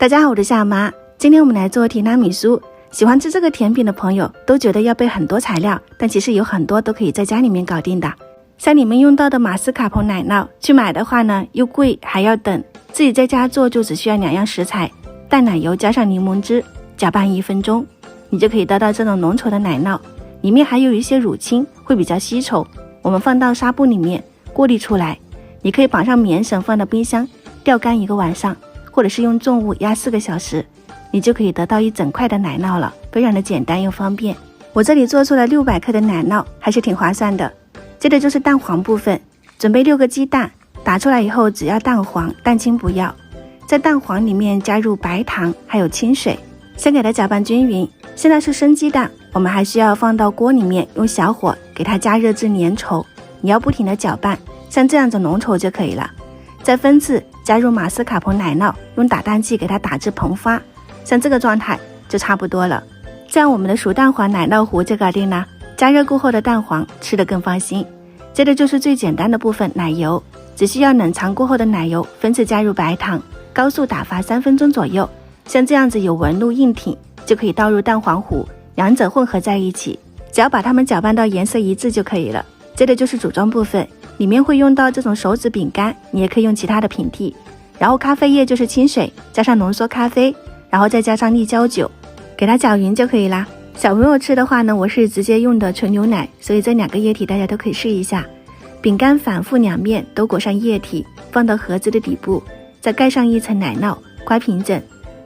大家好，我是夏妈。今天我们来做提拉米苏。喜欢吃这个甜品的朋友都觉得要备很多材料，但其实有很多都可以在家里面搞定的。像你们用到的马斯卡彭奶酪，去买的话呢又贵还要等，自己在家做就只需要2样食材，淡奶油加上柠檬汁，搅拌1分钟，你就可以得到这种浓稠的奶酪，里面还有一些乳清，会比较稀稠。我们放到纱布里面过滤出来，你可以绑上棉绳放到冰箱吊干1个晚上，或者是用重物压4个小时，你就可以得到一整块的奶酪了，非常的简单又方便。我这里做出了600克的奶酪，还是挺划算的。接着就是蛋黄部分，准备6个鸡蛋，打出来以后只要蛋黄，蛋清不要。在蛋黄里面加入白糖还有清水，先给它搅拌均匀。现在是生鸡蛋，我们还需要放到锅里面，用小火给它加热至粘稠，你要不停的搅拌，像这样子浓稠就可以了。再分次加入马斯卡彭奶酪，用打蛋器给它打至膨发，像这个状态就差不多了。这样我们的熟蛋黄奶酪糊就搞定了。加热过后的蛋黄吃得更放心。接着就是最简单的部分，奶油，只需要冷藏过后的奶油分次加入白糖，高速打发3分钟左右，像这样子有纹路硬挺，就可以倒入蛋黄糊，两者混合在一起，只要把它们搅拌到颜色一致就可以了。接着就是组装部分，里面会用到这种手指饼干，你也可以用其他的平替，然后咖啡液就是清水加上浓缩咖啡，然后再加上利焦酒，给它搅匀就可以啦。小朋友吃的话呢，我是直接用的纯牛奶，所以这2个液体大家都可以试一下。饼干反复2面都裹上液体，放到盒子的底部，再盖上1层奶酪，刮平整。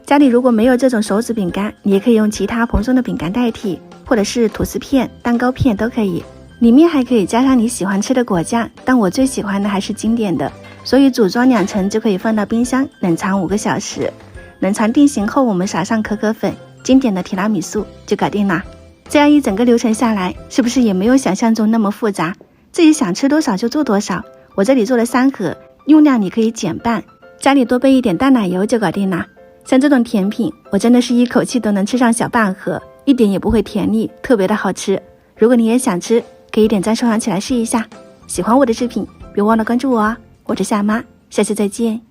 家里如果没有这种手指饼干，你也可以用其他蓬松的饼干代替，或者是吐司片、蛋糕片都可以。里面还可以加上你喜欢吃的果酱，但我最喜欢的还是经典的，所以组装2层就可以放到冰箱冷藏5个小时。冷藏定型后，我们撒上可可粉，经典的提拉米苏就搞定啦。这样一整个流程下来，是不是也没有想象中那么复杂？自己想吃多少就做多少。我这里做了3盒，用量你可以减半，家里多备一点淡奶油就搞定啦。像这种甜品，我真的是一口气都能吃上小半盒，一点也不会甜腻，特别的好吃。如果你也想吃，可以点赞收藏起来试一下。喜欢我的视频，别忘了关注我哦。我是夏妈，下期再见。